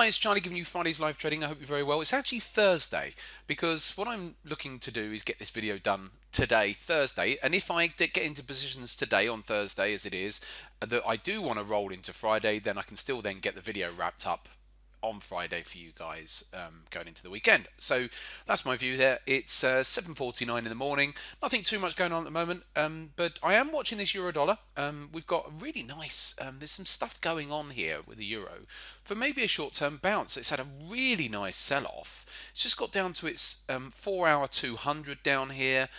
Hi, it's Charlie giving you Friday's live trading. I hope you're very well. It's actually Thursday because what I'm looking to do is get this video done today, Thursday. And if I get into positions today on Thursday, as it is, that I do want to roll into Friday, then I can still then get the video wrapped up on Friday for you guys going into the weekend. So that's my view there. It's 7:49 in the morning. Nothing too much going on at the moment, but I am watching this euro dollar. We've got a really nice, there's some stuff going on here with the euro for maybe a short-term bounce. It's had a really nice sell-off. It's just got down to its 4-hour 200 down here.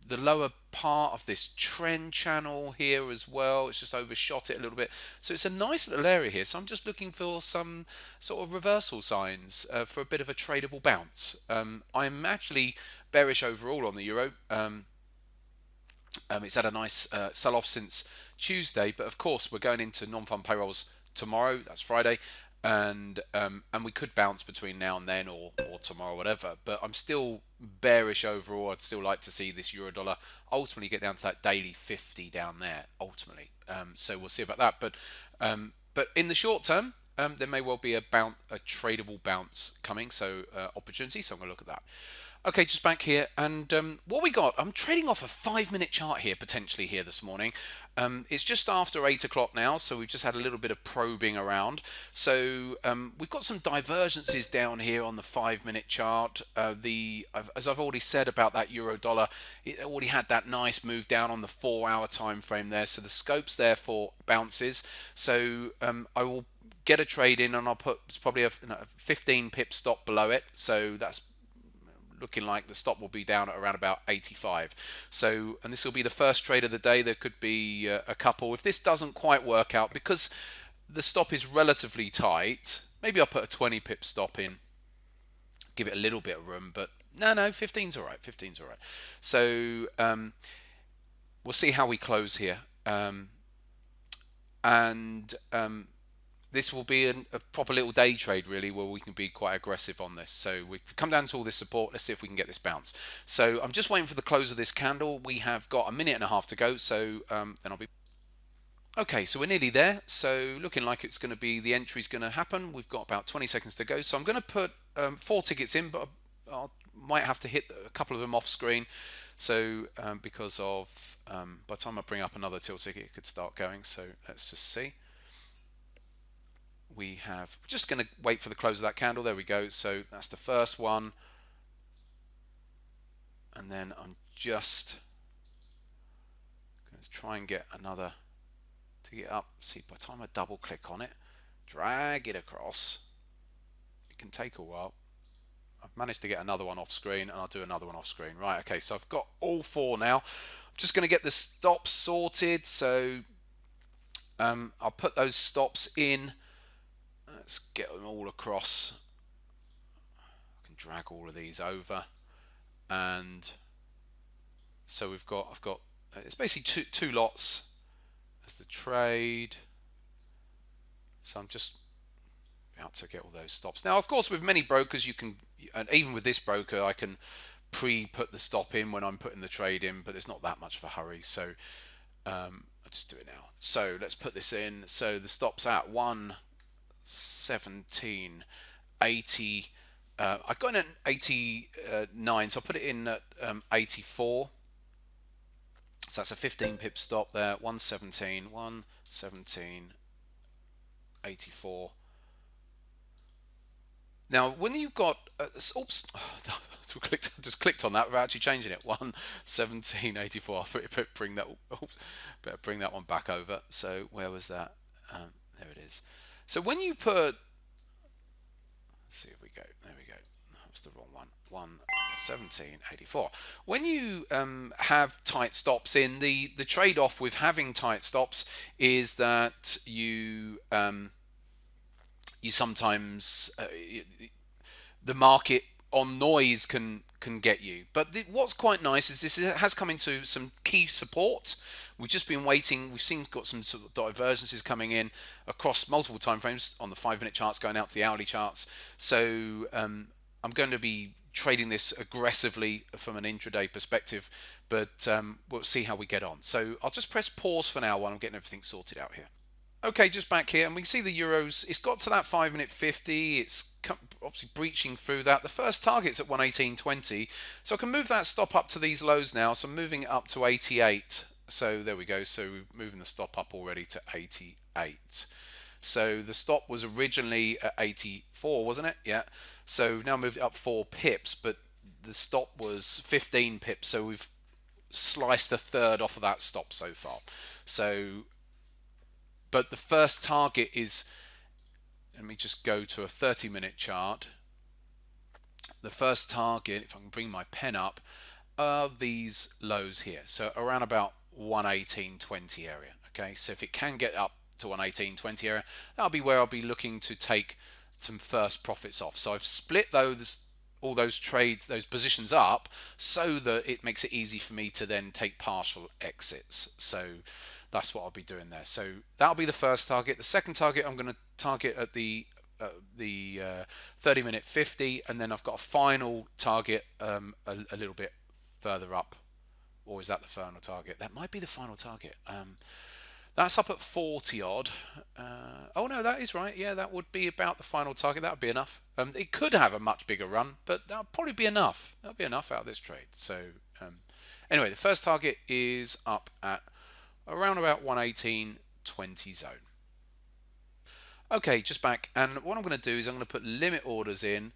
The lower part of this trend channel here as well, it's just overshot it a little bit, so it's a nice little area here. So I'm just looking for some sort of reversal signs for a bit of a tradable bounce. I'm actually bearish overall on the euro. It's had a nice sell-off since Tuesday, but of course we're going into non-farm payrolls tomorrow. That's Friday, and we could bounce between now and then, or tomorrow, whatever. But I'm still bearish overall. I'd still like to see this euro dollar ultimately get down to that daily 50 down there ultimately. So we'll see about that. But in the short term, there may well be a tradable bounce coming. So opportunity. So I'm going to look at that. Okay, just back here, and what we got, I'm trading off a 5-minute chart here, potentially here this morning. It's just after 8 o'clock now, so we've just had a little bit of probing around. So we've got some divergences down here on the 5-minute chart. As I've already said about that euro dollar, it already had that nice move down on the 4-hour time frame there, so the scope's there for bounces. So I will get a trade in, and I'll put probably a 15 pip stop below it, so that's looking like the stop will be down at around about 85. So, and this will be the first trade of the day. There could be a couple. If this doesn't quite work out, because the stop is relatively tight, maybe I'll put a 20 pip stop in, give it a little bit of room, but no, 15's all right. 15's all right. So we'll see how we close here. This will be a proper little day trade, really, where we can be quite aggressive on this. So we've come down to all this support. Let's see if we can get this bounce. So I'm just waiting for the close of this candle. We have got a minute and a half to go. So then I'll be... Okay, so we're nearly there. So looking like it's going to be, the entry's going to happen. We've got about 20 seconds to go. So I'm going to put 4 tickets in, but I might have to hit a couple of them off screen. So because of, by the time I bring up another tilt ticket, it could start going. So let's just see. We have, just going to wait for the close of that candle. There we go. So that's the first one. And then I'm just going to try and get another to get up. See, by the time I double click on it, drag it across, it can take a while. I've managed to get another one off screen, and I'll do another one off screen. Right, okay, so I've got all 4 now. I'm just going to get the stops sorted. So I'll put those stops in. Let's get them all across. I can drag all of these over, and so I've got it's basically two lots as the trade. So I'm just about to get all those stops. Now, of course, with many brokers, you can, and even with this broker, I can pre-put the stop in when I'm putting the trade in, but it's not that much of a hurry. So I'll just do it now. So let's put this in. So the stop's at 117.80. I got in at 89, so I'll put it in at 84. So that's a 15 pip stop there. 117.84. Now, when you've got, oops, I just clicked on that without actually changing it. 117.84. I'll bring that. Oops, better bring that one back over. So where was that? There it is. So when you put, let's see if we go. There we go. That's the wrong one. 117.84. When you have tight stops in, the trade-off with having tight stops is that you sometimes the market on noise can get you. But what's quite nice is this has come into some key support. We've just been waiting. We've got some sort of divergences coming in across multiple time frames on the 5-minute charts, going out to the hourly charts. So I'm going to be trading this aggressively from an intraday perspective, but we'll see how we get on. So I'll just press pause for now while I'm getting everything sorted out here. Okay, just back here, and we can see the euros. It's got to that 5 minute 50. Obviously breaching through that. The first target's at 118.20, so I can move that stop up to these lows now. So I'm moving it up to 88. So there we go. So we're moving the stop up already to 88. So the stop was originally at 84, wasn't it? Yeah. So we've now moved it up 4 pips, but the stop was 15 pips. So we've sliced a third off of that stop so far. So, but the first target is, let me just go to a 30-minute chart. The first target, if I can bring my pen up, are these lows here. So around about 118.20 area. Okay, so if it can get up to 118.20 area, that'll be where I'll be looking to take some first profits off. So I've split all those trades, those positions up, so that it makes it easy for me to then take partial exits. So that's what I'll be doing there. So that'll be the first target. The second target I'm going to target at the 30-minute 50, and then I've got a final target a little bit further up. Or is that the final target? That might be the final target. That's up at 40 odd. Oh no, that is right. Yeah, that would be about the final target. That would be enough. It could have a much bigger run, but that would probably be enough. That'll be enough out of this trade. So anyway, the first target is up at around about 118.20 zone. Okay, just back, and what I'm going to do is I'm going to put limit orders in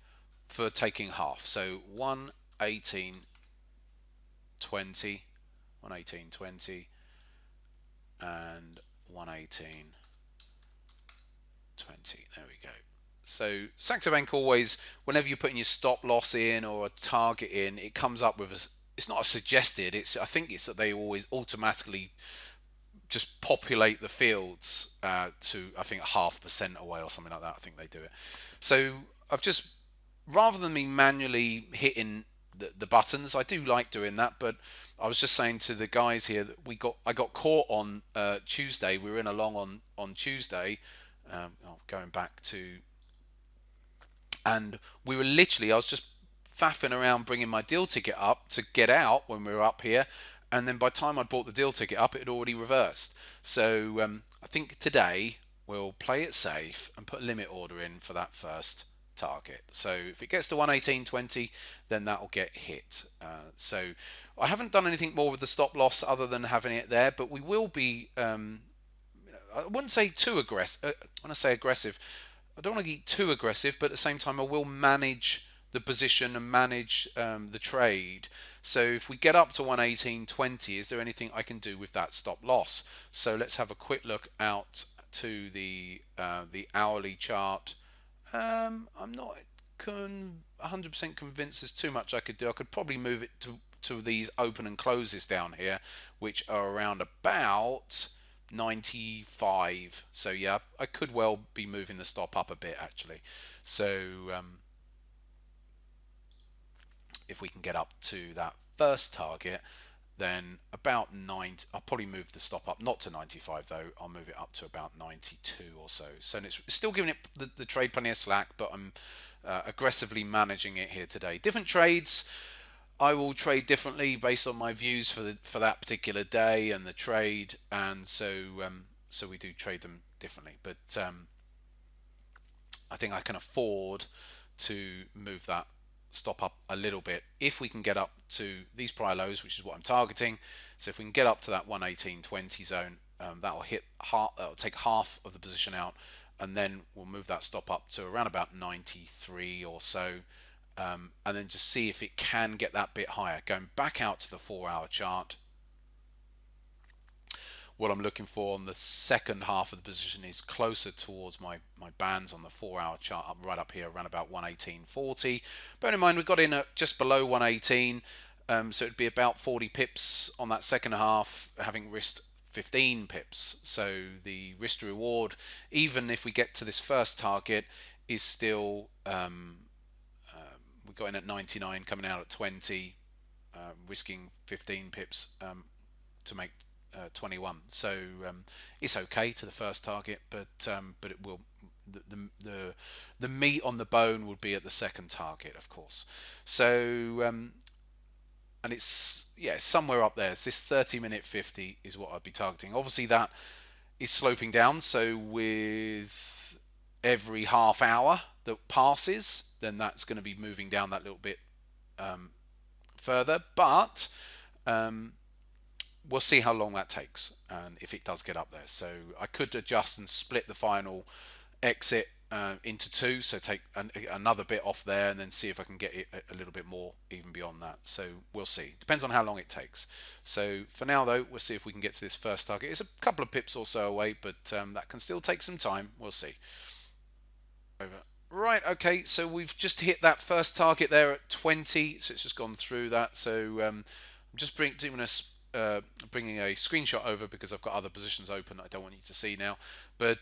for taking half. So 118.20, 118.20, and 118.20. There we go. So Saxo Bank always, whenever you're putting your stop loss in or a target in, it comes up with it's not a suggested. I think it's that they always automatically just populate the fields to, I think, 0.5% away or something like that. I think they do it. So I've just, rather than me manually hitting the buttons, I do like doing that, but I was just saying to the guys here that I got caught on Tuesday. We were in a long on Tuesday, going back to, and we were literally, I was just faffing around bringing my deal ticket up to get out when we were up here, and then by the time I bought the deal ticket up, it had already reversed. So I think today we'll play it safe and put a limit order in for that first target. So if it gets to 118.20, then that will get hit. So I haven't done anything more with the stop loss other than having it there, but we will be, I wouldn't say too aggressive. When I say aggressive, I don't want to get too aggressive, but at the same time I will manage the position and manage the trade. So if we get up to 118.20, is there anything I can do with that stop loss? So let's have a quick look out to the hourly chart. I'm not 100% convinced there's too much I could do. I could probably move it to these open and closes down here, which are around about 95. So yeah, I could well be moving the stop up a bit actually. So if we can get up to that first target, then about 90, I'll probably move the stop up, not to 95 though, I'll move it up to about 92 or so. So it's still giving it the trade plenty of slack, but I'm aggressively managing it here today. Different trades, I will trade differently based on my views for that particular day and the trade, and so we do trade them differently. But I think I can afford to move that stop up a little bit if we can get up to these prior lows, which is what I'm targeting. So if we can get up to that 118.20 zone, that'll take half of the position out, and then we'll move that stop up to around about 93 or so, and then just see if it can get that bit higher. Going back out to the 4-hour chart, what I'm looking for on the second half of the position is closer towards my bands on the 4-hour chart, right up here around about 118.40. Bear in mind we got in at just below 118, so it'd be about 40 pips on that second half, having risked 15 pips. So the risk to reward, even if we get to this first target, is still we got in at 99, coming out at 20, risking 15 pips to make 21. So it's okay to the first target, but it will, the meat on the bone would be at the second target, of course. So and it's somewhere up there. It's this 30-minute 50 is what I'd be targeting. Obviously that is sloping down. So with every half hour that passes, then that's going to be moving down that little bit further. But we'll see how long that takes and if it does get up there. So I could adjust and split the final exit into two, so take another bit off there and then see if I can get it a little bit more even beyond that. So we'll see. Depends on how long it takes. So for now though, we'll see if we can get to this first target. It's a couple of pips or so away, but that can still take some time. We'll see. Over. Right, okay, so we've just hit that first target there at 20, so it's just gone through that. So I'm just bringing a screenshot over because I've got other positions open I don't want you to see now. But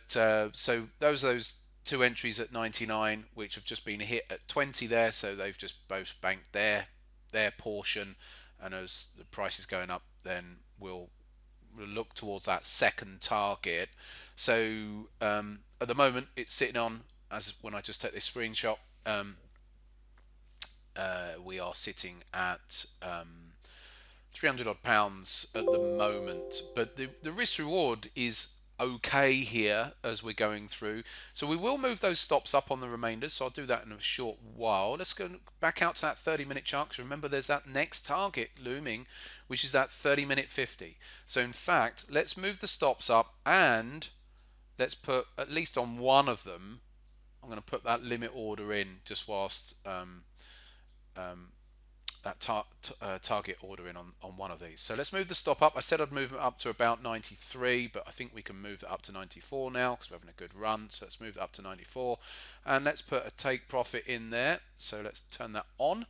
so those two entries at 99, which have just been hit at 20 there, so they've just both banked their portion, and as the price is going up, then we'll look towards that second target. So at the moment, it's sitting on, as when I just take this screenshot, we are sitting at 300 odd pounds at the moment, but the risk reward is okay here as we're going through. So we will move those stops up on the remainders, so I'll do that in a short while. Let's go back out to that 30-minute chart, because remember there's that next target looming, which is that 30-minute 50. So in fact, let's move the stops up and let's put at least on one of them, I'm going to put that limit order in just whilst that target order in on one of these. So let's move the stop up. I said I'd move it up to about 93, but I think we can move it up to 94 now because we're having a good run. So let's move it up to 94, and let's put a take profit in there. So let's turn that on,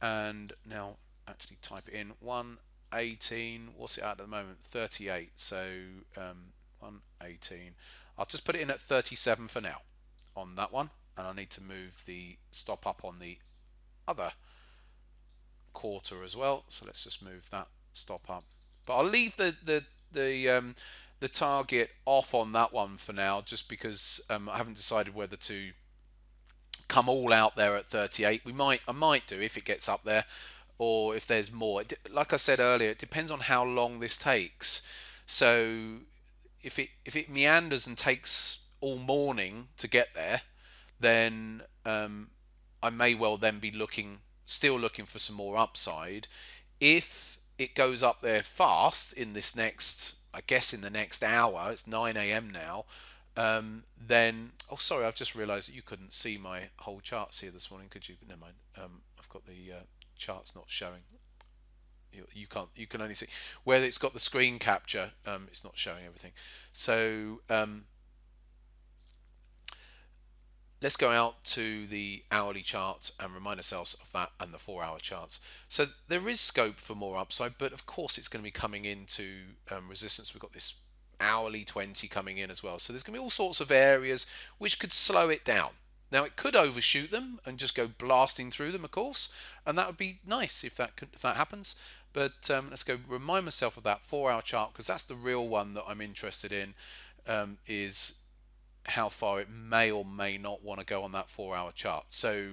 and now actually type it in. 118. What's it at the moment? 38. So 118. I'll just put it in at 37 for now on that one, and I need to move the stop up on the other quarter as well, so let's just move that stop up, but I'll leave the target off on that one for now, just because I haven't decided whether to come all out there at 38. I might do if it gets up there, or if there's more. Like I said earlier, it depends on how long this takes. So if it meanders and takes all morning to get there, then I may well then be still looking for some more upside. If it goes up there fast in this next, I guess in the next hour, it's 9 a.m. now, then, oh sorry, I've just realised that you couldn't see my whole charts here this morning, could you? Never mind, I've got the charts not showing. You can only see where it's got the screen capture, it's not showing everything. So let's go out to the hourly charts and remind ourselves of that and the 4-hour charts. So there is scope for more upside, but of course it's going to be coming into resistance. We've got this hourly 20 coming in as well. So there's going to be all sorts of areas which could slow it down. Now it could overshoot them and just go blasting through them, of course, and that would be nice if that happens. But let's go remind myself of that 4-hour chart, because that's the real one that I'm interested in, is how far it may or may not want to go on that 4-hour chart. So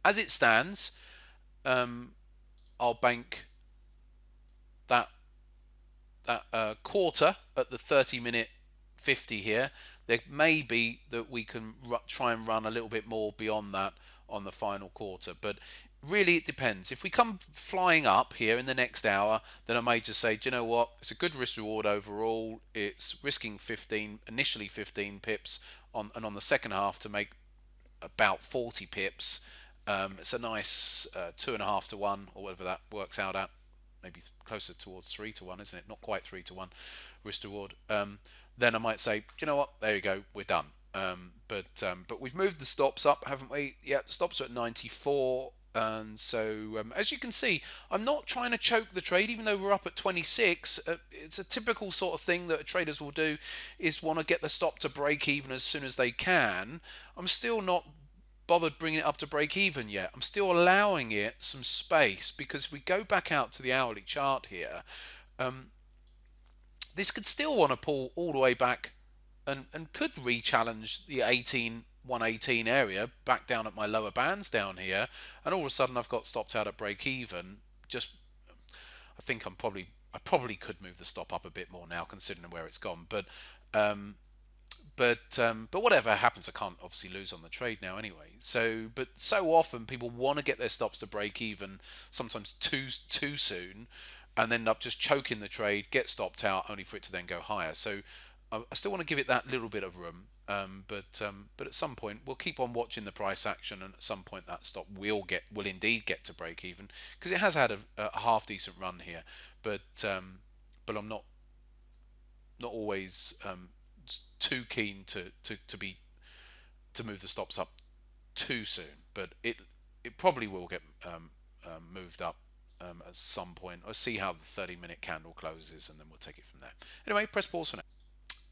as it stands, I'll bank that quarter at the 30-minute 50 here. There may be that we can try and run a little bit more beyond that on the final quarter, but really it depends. If we come flying up here in the next hour, then I may just say, do you know what, it's a good risk reward overall. It's risking initially 15 pips and on the second half to make about 40 pips. It's a nice 2.5 to 1 or whatever that works out at, maybe closer towards 3 to 1, isn't it? Not quite 3 to 1 risk reward. Then I might say, do you know what, there you go, we're done. But we've moved the stops up, haven't we? Yeah, the stops are at 94. And so as you can see, I'm not trying to choke the trade, even though we're up at 26. It's a typical sort of thing that traders will do, is want to get the stop to break even as soon as they can. I'm still not bothered bringing it up to break even yet. I'm still allowing it some space, because if we go back out to the hourly chart here, this could still want to pull all the way back and could re-challenge the 118 area back down at my lower bands down here, and all of a sudden I've got stopped out at break even. I think I'm probably I probably could move the stop up a bit more now, considering where it's gone. Um, but whatever happens, I can't obviously lose on the trade now anyway. But so often people want to get their stops to break even, sometimes too soon, and end up just choking the trade, get stopped out, only for it to then go higher. So I still want to give it that little bit of room. But at some point we'll keep on watching the price action, and at some point that stop will indeed get to break even, because it has had a half decent run here. But I'm not always too keen to move the stops up too soon. But it probably will get moved up at some point. I'll see how the 30-minute candle closes, and then we'll take it from there. Anyway, press pause for now.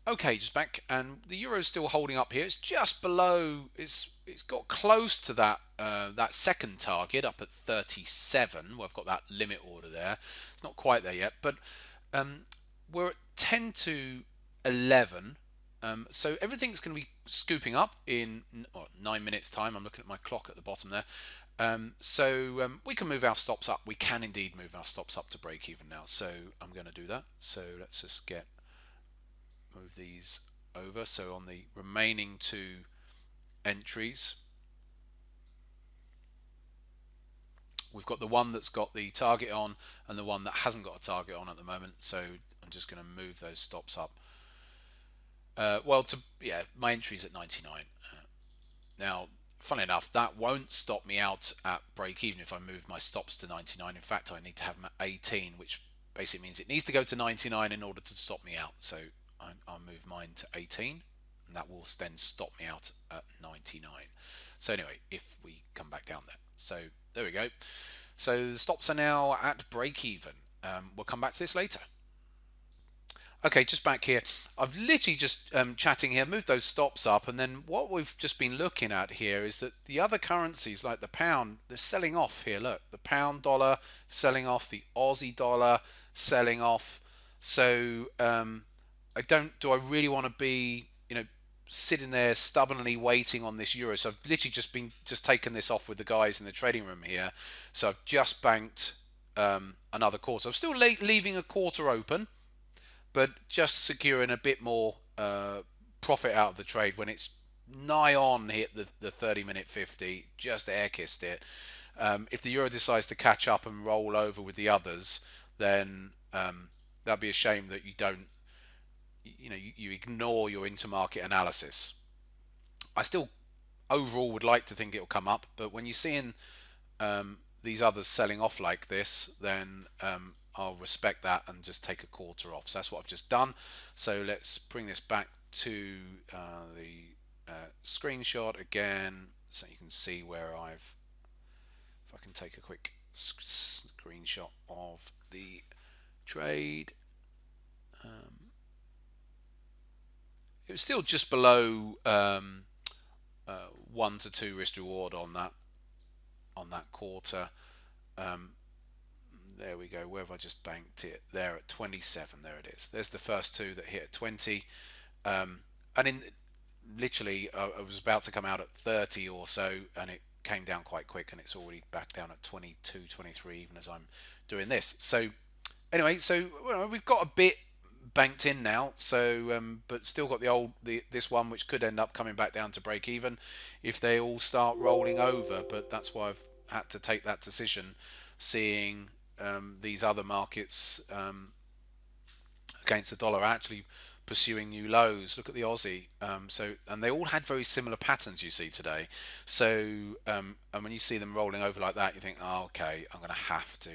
Okay, just back, and the euro's still holding up here. It's just below. It's got close to that second target up at 37. Well, I've got that limit order there. It's not quite there yet, but we're at 10 to 11. So everything's going to be scooping up in 9 minutes time. I'm looking at my clock at the bottom there. So we can move our stops up. We can indeed move our stops up to break even now. So I'm going to do that. So let's just move these over. So on the remaining two entries, we've got the one that's got the target on and the one that hasn't got a target on at the moment. So I'm just going to move those stops up. My entry's at 99. Now, funny enough, that won't stop me out at break even if I move my stops to 99. In fact, I need to have them at 18, which basically means it needs to go to 99 in order to stop me out. So I'll move mine to 18, and that will then stop me out at 99. So anyway, if we come back down there. So there we go. So the stops are now at break even. We'll come back to this later. Okay, just back here. I've literally just chatting here, moved those stops up, and then what we've just been looking at here is that the other currencies, like the pound, they're selling off here. Look, the pound dollar selling off, the Aussie dollar selling off. So do I really want to be, sitting there stubbornly waiting on this euro? So I've literally just taken this off with the guys in the trading room here. So I've just banked another quarter. I'm still leaving a quarter open, but just securing a bit more profit out of the trade when it's nigh on hit the 30-minute 50, just air kissed it. If the euro decides to catch up and roll over with the others, then that'd be a shame that you ignore your intermarket analysis. I still overall would like to think it'll come up, but when you're seeing these others selling off like this, then I'll respect that and just take a quarter off. So that's what I've just done. So let's bring this back to the screenshot again, so you can see where if I can take a quick screenshot of the trade. It was still just below 1 to 2 risk reward on that quarter. There we go. Where have I just banked it? There at 27. There it is. There's the first two that hit at 20. And literally, I was about to come out at 30 or so, and it came down quite quick, and it's already back down at 22, 23, even as I'm doing this. So anyway, we've got a bit banked in now. So, but still got this one, which could end up coming back down to break even if they all start rolling over. But that's why I've had to take that decision, seeing these other markets against the dollar actually pursuing new lows. Look at the Aussie. And they all had very similar patterns, you see, today. So and when you see them rolling over like that, you think, oh, okay, I'm going to have to.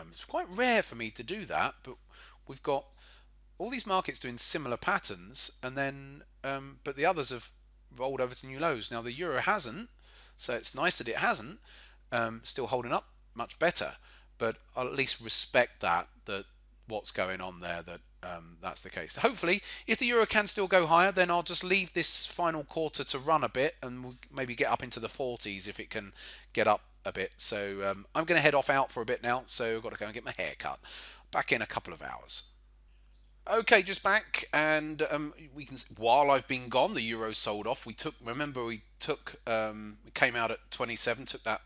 It's quite rare for me to do that, but we've got all these markets doing similar patterns, and then but the others have rolled over to new lows. Now the euro hasn't, so it's nice that it hasn't. Still holding up much better, but I'll at least respect that what's going on there, that's the case. Hopefully, if the euro can still go higher, then I'll just leave this final quarter to run a bit, and we'll maybe get up into the 40s if it can get up a bit. So I'm going to head out for a bit now, so I've got to go and get my hair cut. Back in a couple of hours. Okay, just back, and we can. While I've been gone, the euro sold off. We came out at 27, took that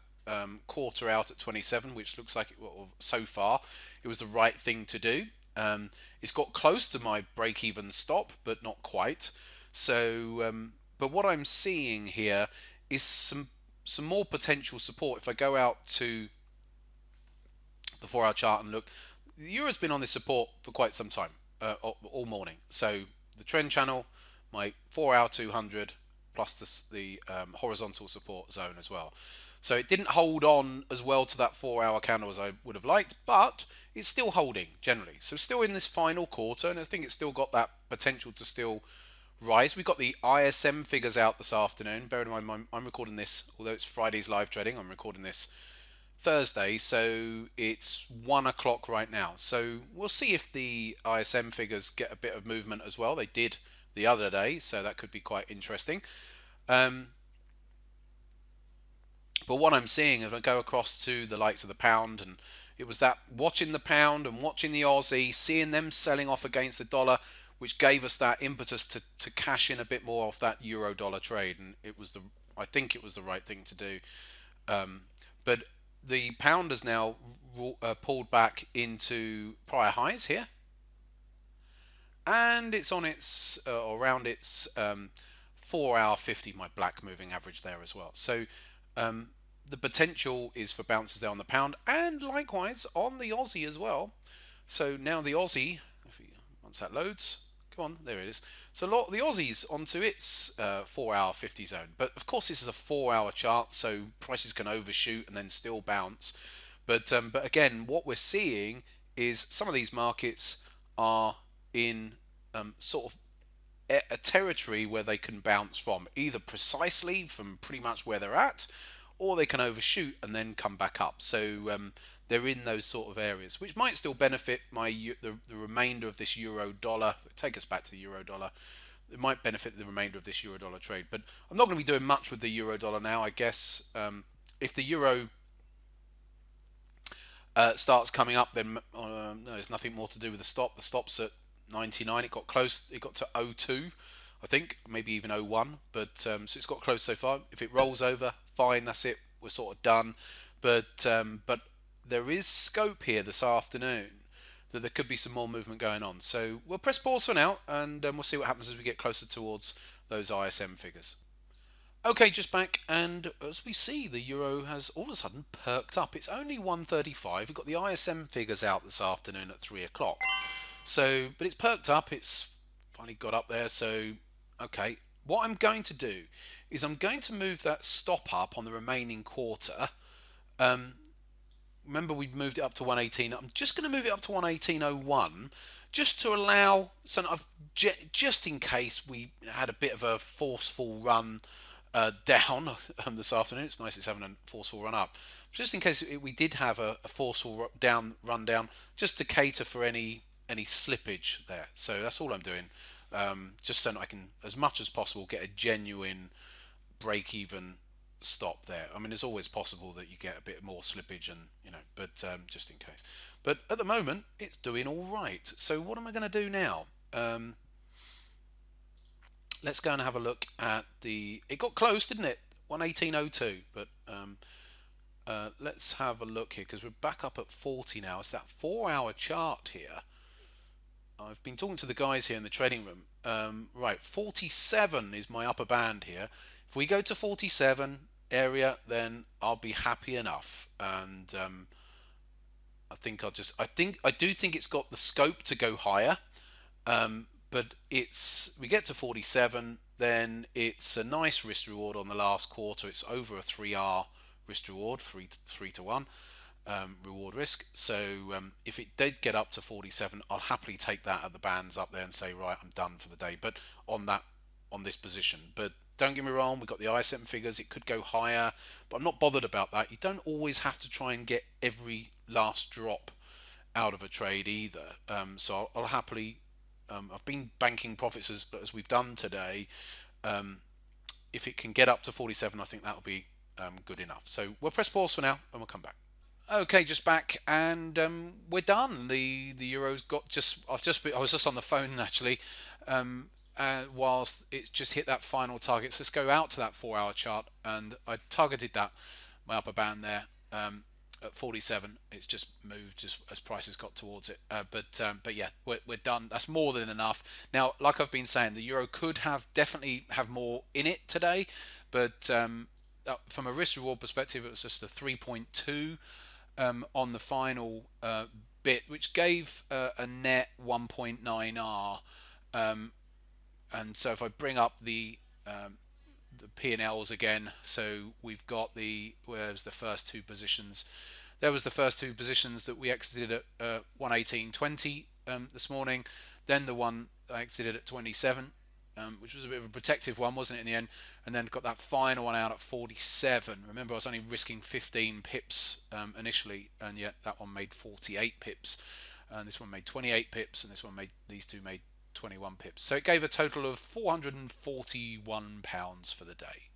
quarter out at 27, which looks like so far it was the right thing to do. It's got close to my break-even stop, but not quite. So, but what I'm seeing here is some more potential support. If I go out to the 4-hour chart and look, the euro's been on this support for quite some time, all morning. So the trend channel, my 4-hour 200 plus the horizontal support zone as well. So it didn't hold on as well to that 4-hour candle as I would have liked, but it's still holding generally. So still in this final quarter, and I think it's still got that potential to still rise. We got the ISM figures out this afternoon. Bear in mind, I'm recording this, although it's Friday's live trading, I'm recording this Thursday, so it's 1 o'clock right now. So we'll see if the ISM figures get a bit of movement as well. They did the other day, so that could be quite interesting. But what I'm seeing, if I go across to the likes of the pound, and it was that watching the pound and watching the Aussie, seeing them selling off against the dollar, which gave us that impetus to cash in a bit more off that euro dollar trade, and I think it was the right thing to do. But the pound has now pulled back into prior highs here, and it's on its around its 4-hour 50, my black moving average there as well. So the potential is for bounces there on the pound, and likewise on the Aussie as well. So now the Aussie, once that loads, come on, there it is. So the Aussie's onto its 4-hour 50 zone. But of course this is a 4-hour chart, so prices can overshoot and then still bounce. But again, what we're seeing is some of these markets are in sort of a territory where they can bounce from, either precisely from pretty much where they're at, or they can overshoot and then come back up. So they're in those sort of areas, which might still benefit the remainder of this euro dollar. Take us back to the euro dollar. It might benefit the remainder of this euro dollar trade, but I'm not going to be doing much with the euro dollar now. I guess if the euro starts coming up, then no, there's nothing more to do with the stop. The stop's at 99. It got close. It got to 02, I think, maybe even 01. But so it's got close so far. If it rolls over, fine. That's it. We're sort of done. But there is scope here this afternoon that there could be some more movement going on. So we'll press pause for now, and we'll see what happens as we get closer towards those ISM figures. Okay, just back, and as we see, the euro has all of a sudden perked up. It's only 135. We've got the ISM figures out this afternoon at 3 o'clock. So, but it's perked up. It's finally got up there. So, okay, what I'm going to do is I'm going to move that stop up on the remaining quarter. Remember, we moved it up to 118. I'm just going to move it up to 118.01 just to allow, just in case we had a bit of a forceful run down this afternoon. It's nice it's having a forceful run up. Just in case we did have a forceful run down, just to cater for any slippage there. So that's all I'm doing. Just so that I can, as much as possible, get a genuine break-even stop there. I mean, it's always possible that you get a bit more slippage, and but just in case. But at the moment, it's doing all right. So what am I going to do now? Let's go and have a look at it got close, didn't it? 118.02. But let's have a look here, because we're back up at 40 now. It's that 4-hour chart here. I've been talking to the guys here in the trading room. Right, 47 is my upper band here. If we go to 47 area, then I'll be happy enough. And I do think it's got the scope to go higher. But we get to 47, then it's a nice risk reward on the last quarter. It's over a 3R risk reward, 3 to 1 reward risk. So if it did get up to 47, I'll happily take that at the bands up there and say, right, I'm done for the day. But on this position. But don't get me wrong, we've got the ISM figures. It could go higher, but I'm not bothered about that. You don't always have to try and get every last drop out of a trade either. So I'll happily. I've been banking profits as we've done today. If it can get up to 47, I think that'll be good enough. So we'll press pause for now, and we'll come back. Okay, just back, and we're done. The euro's got I was just on the phone actually, whilst it's just hit that final target. So let's go out to that 4-hour chart, and I targeted my upper band there. at 47. It's just moved just as prices got towards it. But yeah, we're done. That's more than enough. Now, like I've been saying, the euro could definitely have more in it today, but from a risk reward perspective, it was just a 3.2 on the final bit, which gave a net 1.9R. And so if I bring up the P&Ls again, so we've got where's the first two positions. There was the first two positions that we exited at 118.20 this morning. Then the one I exited at 27, which was a bit of a protective one, wasn't it, in the end? And then got that final one out at 47. Remember, I was only risking 15 pips initially, and yet that one made 48 pips. And this one made 28 pips, and these two made 21 pips. So it gave a total of £441 for the day.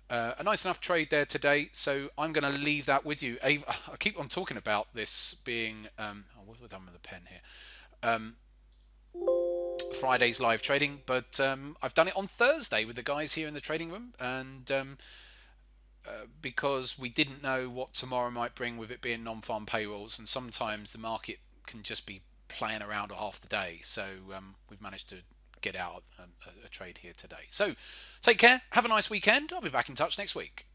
A nice enough trade there today. So I'm going to leave that with you. I keep on talking about this being what have I done with the pen here? Friday's live trading, but I've done it on Thursday with the guys here in the trading room, and because we didn't know what tomorrow might bring with it being non-farm payrolls, and sometimes the market can just be playing around half the day. So we've managed to get out a trade here today. So take care. Have a nice weekend. I'll be back in touch next week.